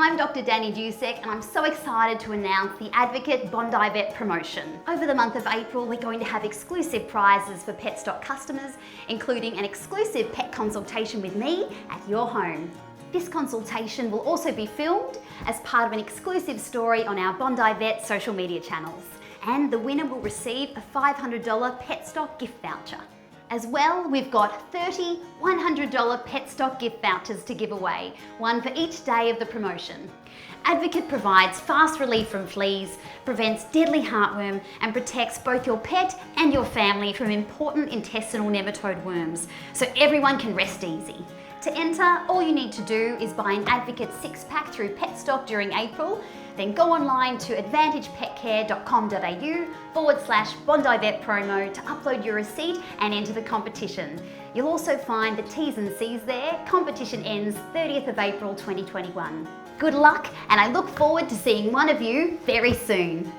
I'm Dr. Danny Dusek and I'm so excited to announce the Advocate Bondi Vet promotion. Over the month of April, we're going to have exclusive prizes for PETstock customers, including an exclusive pet consultation with me at your home. This consultation will also be filmed as part of an exclusive story on our Bondi Vet social media channels. And the winner will receive a $500 PETstock gift voucher. As well, we've got 30 $100 PETstock gift vouchers to give away, one for each day of the promotion. Advocate provides fast relief from fleas, prevents deadly heartworm, and protects both your pet and your family from important intestinal nematode worms, so everyone can rest easy. To enter, all you need to do is buy an Advocate 6-pack through PETstock during April, then go online to advantagepetcare.com.au/Bondi Vet promo to upload your receipt and enter the competition. You'll also find the T's and C's there. Competition ends 30th of April 2021. Good luck, and I look forward to seeing one of you very soon.